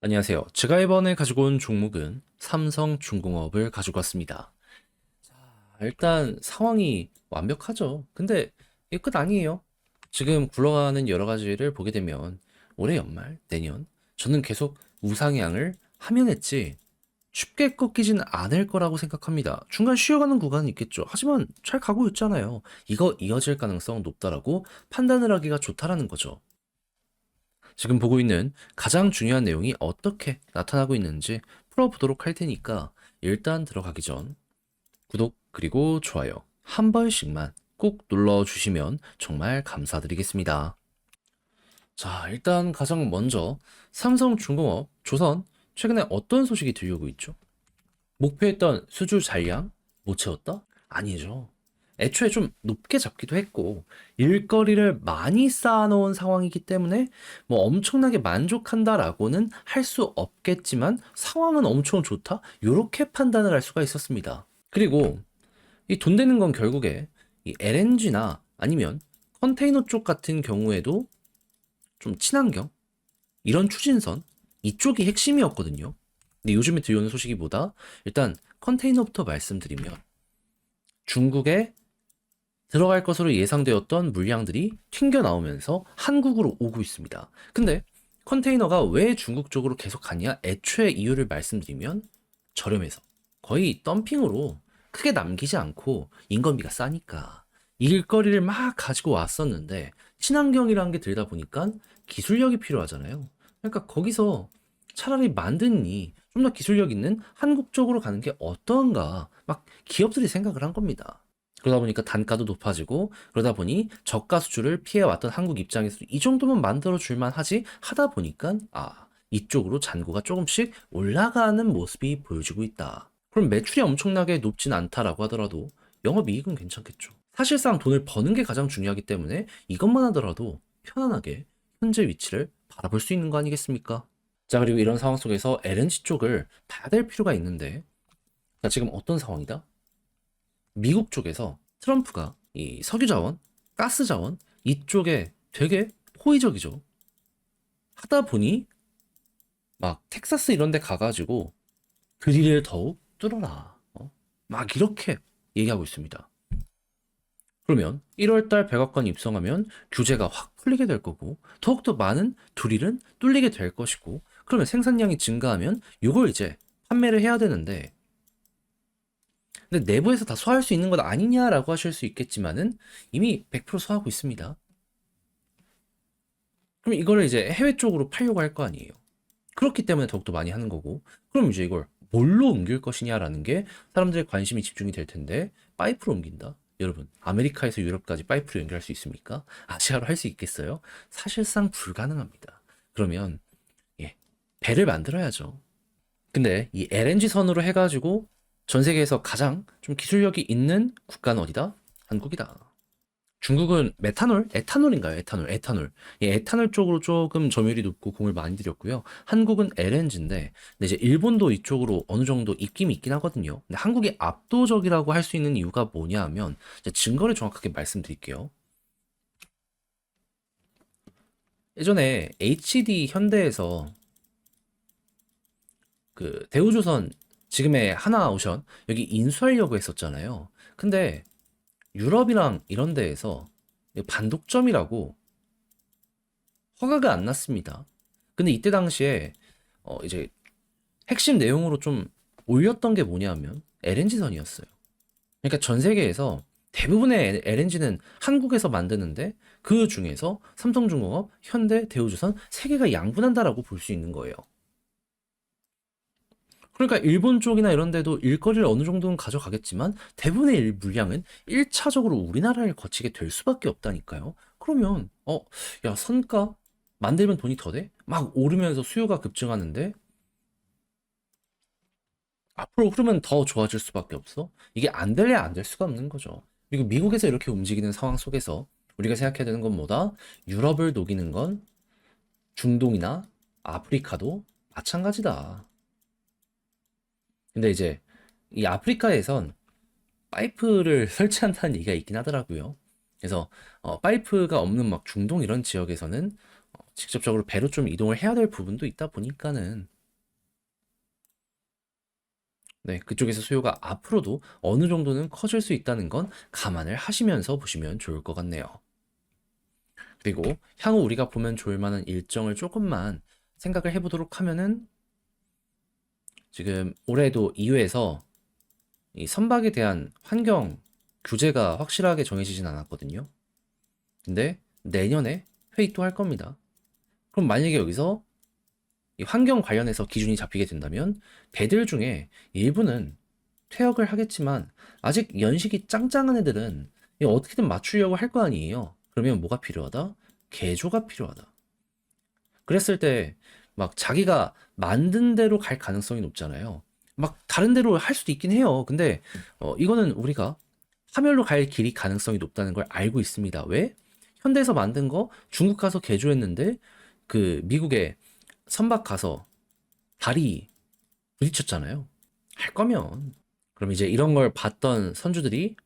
안녕하세요. 제가 이번에 가지고 온 종목은 삼성중공업을 가지고 왔습니다. 자, 일단 상황이 완벽하죠. 근데 이게 끝 아니에요. 지금 굴러가는 여러 가지를 보게 되면 올해 연말, 내년, 저는 계속 우상향을 하면 했지 쉽게 꺾이진 않을 거라고 생각합니다. 중간 쉬어가는 구간은 있겠죠. 하지만 잘 가고 있잖아요. 이거 이어질 가능성 높다라고 판단을 하기가 좋다라는 거죠. 지금 보고 있는 가장 중요한 내용이 어떻게 나타나고 있는지 풀어보도록 할 테니까 일단 들어가기 전 구독 그리고 좋아요 한 번씩만 꼭 눌러주시면 정말 감사드리겠습니다. 자, 일단 가장 먼저 삼성중공업, 조선 최근에 어떤 소식이 들려오고 있죠? 목표했던 수주 잔량 못 채웠다? 아니죠. 애초에 좀 높게 잡기도 했고 일거리를 많이 쌓아놓은 상황이기 때문에 뭐 엄청나게 만족한다라고는 할 수 없겠지만 상황은 엄청 좋다? 이렇게 판단을 할 수가 있었습니다. 그리고 이 돈 되는 건 결국에 이 LNG나 아니면 컨테이너 쪽 같은 경우에도 좀 친환경 이런 추진선 이쪽이 핵심이었거든요. 근데 요즘에 들려오는 소식이 뭐다? 일단 컨테이너부터 말씀드리면 중국에 들어갈 것으로 예상되었던 물량들이 튕겨 나오면서 한국으로 오고 있습니다. 근데 컨테이너가 왜 중국 쪽으로 계속 가냐? 애초에 이유를 말씀드리면 저렴해서 거의 덤핑으로 크게 남기지 않고 인건비가 싸니까 일거리를 막 가지고 왔었는데 친환경이라는 게 들다 보니까 기술력이 필요하잖아요. 그러니까 거기서 차라리 만드니 좀 더 기술력 있는 한국 쪽으로 가는 게 어떤가 막 기업들이 생각을 한 겁니다. 그러다 보니까 단가도 높아지고 그러다 보니 저가 수출을 피해왔던 한국 입장에서 이 정도면 만들어 줄만 하지 하다 보니까 이쪽으로 잔고가 조금씩 올라가는 모습이 보여지고 있다. 그럼 매출이 엄청나게 높진 않다라고 하더라도 영업이익은 괜찮겠죠. 사실상 돈을 버는 게 가장 중요하기 때문에 이것만 하더라도 편안하게 현재 위치를 바라볼 수 있는 거 아니겠습니까? 자, 그리고 이런 상황 속에서 LNG 쪽을 봐야 될 필요가 있는데, 자, 지금 어떤 상황이다? 미국 쪽에서 트럼프가 이 석유 자원, 가스 자원 이쪽에 되게 호의적이죠. 하다 보니 막 텍사스 이런 데 가가지고 그릴을 더욱 뚫어라. 막 이렇게 얘기하고 있습니다. 그러면 1월달 백악관 입성하면 규제가 확 풀리게 될 거고 더욱더 많은 드릴은 뚫리게 될 것이고 그러면 생산량이 증가하면 이걸 이제 판매를 해야 되는데 근데 내부에서 다 소화할 수 있는 것 아니냐라고 하실 수 있겠지만은 이미 100% 소화하고 있습니다. 그럼 이거를 이제 해외 쪽으로 팔려고 할 거 아니에요. 그렇기 때문에 더욱더 많이 하는 거고 그럼 이제 이걸 뭘로 옮길 것이냐라는 게 사람들의 관심이 집중이 될 텐데 파이프로 옮긴다? 여러분 아메리카에서 유럽까지 파이프로 연결할 수 있습니까? 아시아로 할 수 있겠어요? 사실상 불가능합니다. 그러면 예, 배를 만들어야죠. 근데 이 LNG 선으로 해가지고 전 세계에서 가장 좀 기술력이 있는 국가는 어디다? 한국이다. 중국은 메탄올, 에탄올인가요? 에탄올. 이 에탄올 쪽으로 조금 점유율이 높고 공을 많이 들였고요. 한국은 LNG인데, 근데 이제 일본도 이쪽으로 어느 정도 입김이 있긴 하거든요. 근데 한국이 압도적이라고 할 수 있는 이유가 뭐냐 하면, 이제 증거를 정확하게 말씀드릴게요. 예전에 HD 현대에서 그 대우조선 지금의 하나오션 여기 인수하려고 했었잖아요. 근데 유럽이랑 이런 데에서 반독점이라고 허가가 안 났습니다. 근데 이때 당시에 이제 핵심 내용으로 좀 올렸던 게 뭐냐면 LNG선이었어요. 그러니까 전 세계에서 대부분의 LNG는 한국에서 만드는데 그 중에서 삼성중공업, 현대, 대우조선 세 개가 양분한다라고 볼 수 있는 거예요. 그러니까 일본 쪽이나 이런 데도 일거리를 어느 정도는 가져가겠지만 대부분의 물량은 1차적으로 우리나라를 거치게 될 수밖에 없다니까요. 그러면 야 선가 만들면 돈이 더 돼? 막 오르면서 수요가 급증하는데 앞으로 흐르면 더 좋아질 수밖에 없어? 이게 안 될래 안 될 수가 없는 거죠. 그리고 미국에서 이렇게 움직이는 상황 속에서 우리가 생각해야 되는 건 뭐다? 유럽을 녹이는 건 중동이나 아프리카도 마찬가지다. 근데 이제 이 아프리카에선 파이프를 설치한다는 얘기가 있긴 하더라고요. 그래서 파이프가 없는 막 중동 이런 지역에서는 직접적으로 배로 좀 이동을 해야 될 부분도 있다 보니까는 네, 그쪽에서 수요가 앞으로도 어느 정도는 커질 수 있다는 건 감안을 하시면서 보시면 좋을 것 같네요. 그리고 향후 우리가 보면 좋을 만한 일정을 조금만 생각을 해보도록 하면은 지금 올해도 2회에서 이 선박에 대한 환경 규제가 확실하게 정해지진 않았거든요. 근데 내년에 회의 또 할 겁니다. 그럼 만약에 여기서 이 환경 관련해서 기준이 잡히게 된다면 배들 중에 일부는 퇴역을 하겠지만 아직 연식이 짱짱한 애들은 이거 어떻게든 맞추려고 할 거 아니에요. 그러면 뭐가 필요하다? 개조가 필요하다. 그랬을 때 막 자기가 만든 대로 갈 가능성이 높잖아요. 막 다른 데로 할 수도 있긴 해요. 근데 이거는 우리가 파멸로 갈 길이 가능성이 높다는 걸 알고 있습니다. 왜? 현대에서 만든 거 중국 가서 개조했는데 그 미국에 선박 가서 다리 부딪혔잖아요. 할 거면 그럼 이제 이런 걸 봤던 선주들이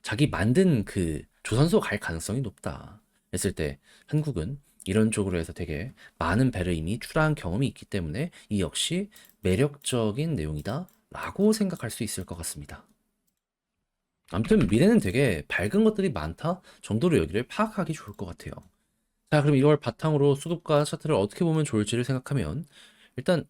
자기 만든 그 조선소 갈 가능성이 높다 했을 때 한국은 이런 쪽으로 해서 되게 많은 배를 이미 출하한 경험이 있기 때문에 이 역시 매력적인 내용이다 라고 생각할 수 있을 것 같습니다. 아무튼 미래는 되게 밝은 것들이 많다 정도로 여기를 파악하기 좋을 것 같아요. 자, 그럼 이걸 바탕으로 수급과 차트를 어떻게 보면 좋을지를 생각하면 일단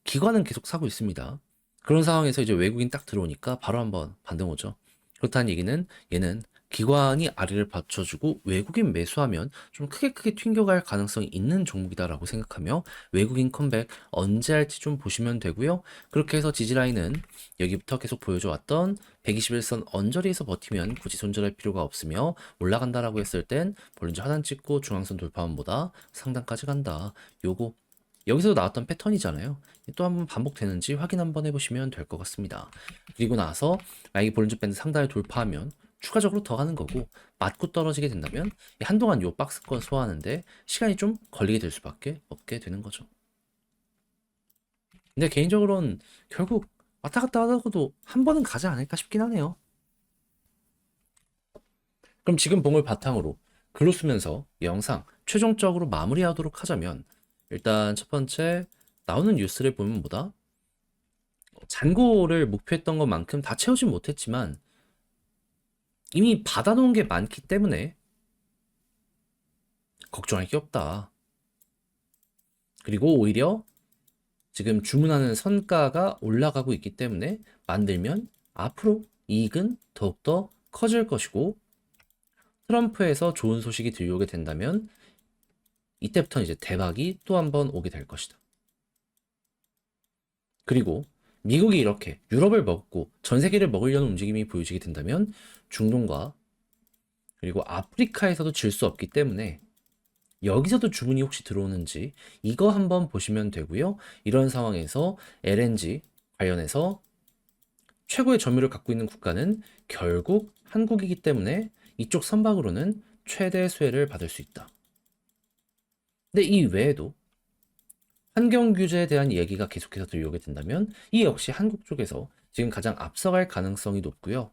기관은 계속 사고 있습니다. 그런 상황에서 이제 외국인 딱 들어오니까 바로 한번 반등 오죠. 그렇다는 얘기는 얘는 기관이 아래를 받쳐주고 외국인 매수하면 좀 크게 튕겨갈 가능성이 있는 종목이다라고 생각하며 외국인 컴백 언제 할지 좀 보시면 되고요. 그렇게 해서 지지라인은 여기부터 계속 보여줘 왔던 121선 언저리에서 버티면 굳이 손절할 필요가 없으며 올라간다라고 했을 땐 볼린저 하단 찍고 중앙선 돌파함보다 상단까지 간다. 요거 여기서 나왔던 패턴이잖아요. 또 한번 반복되는지 확인 한번 해보시면 될 것 같습니다. 그리고 나서 만약에 볼린저 밴드 상단을 돌파하면 추가적으로 더 가는 거고 맞고 떨어지게 된다면 한동안 요 박스권 소화하는데 시간이 좀 걸리게 될 수밖에 없게 되는 거죠. 근데 개인적으로는 결국 왔다 갔다 하다가도 한 번은 가지 않을까 싶긴 하네요. 그럼 지금 봉을 바탕으로 글로 쓰면서 영상 최종적으로 마무리하도록 하자면 일단 첫 번째 나오는 뉴스를 보면 뭐다? 잔고를 목표했던 것만큼 다 채우진 못했지만 이미 받아놓은 게 많기 때문에 걱정할 게 없다. 그리고 오히려 지금 주문하는 선가가 올라가고 있기 때문에 만들면 앞으로 이익은 더욱더 커질 것이고 트럼프에서 좋은 소식이 들려오게 된다면 이때부터 이제 대박이 또 한 번 오게 될 것이다. 그리고 미국이 이렇게 유럽을 먹고 전 세계를 먹으려는 움직임이 보여지게 된다면 중동과 그리고 아프리카에서도 질 수 없기 때문에 여기서도 주문이 혹시 들어오는지 이거 한번 보시면 되고요. 이런 상황에서 LNG 관련해서 최고의 점유율을 갖고 있는 국가는 결국 한국이기 때문에 이쪽 선박으로는 최대 수혜를 받을 수 있다. 근데 이 외에도 환경 규제에 대한 얘기가 계속해서 들려오게 된다면 이 역시 한국 쪽에서 지금 가장 앞서갈 가능성이 높고요.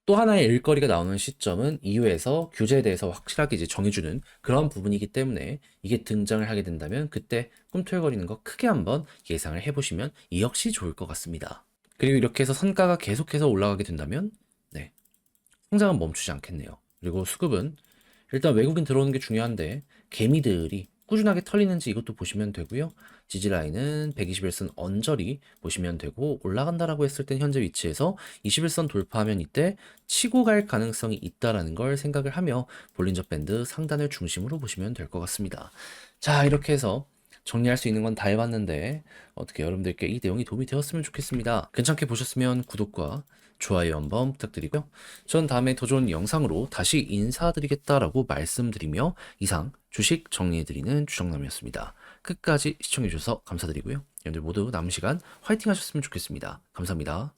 또 하나의 일거리가 나오는 시점은 이후에서 규제에 대해서 확실하게 이제 정해주는 그런 부분이기 때문에 이게 등장을 하게 된다면 그때 꿈틀거리는 거 크게 한번 예상을 해보시면 이 역시 좋을 것 같습니다. 그리고 이렇게 해서 선가가 계속해서 올라가게 된다면 네, 성장은 멈추지 않겠네요. 그리고 수급은 일단 외국인 들어오는 게 중요한데 개미들이 꾸준하게 털리는지 이것도 보시면 되고요. 지지라인은 121선 언저리 보시면 되고 올라간다라고 했을 땐 현재 위치에서 21선 돌파하면 이때 치고 갈 가능성이 있다라는 걸 생각을 하며 볼린저 밴드 상단을 중심으로 보시면 될 것 같습니다. 자, 이렇게 해서 정리할 수 있는 건 다 해봤는데 어떻게 여러분들께 이 내용이 도움이 되었으면 좋겠습니다. 괜찮게 보셨으면 구독과 좋아요 한번 부탁드리고요. 전 다음에 더 좋은 영상으로 다시 인사드리겠다라고 말씀드리며 이상 주식 정리해드리는 주정남이었습니다. 끝까지 시청해주셔서 감사드리고요. 여러분들 모두 남은 시간 화이팅 하셨으면 좋겠습니다. 감사합니다.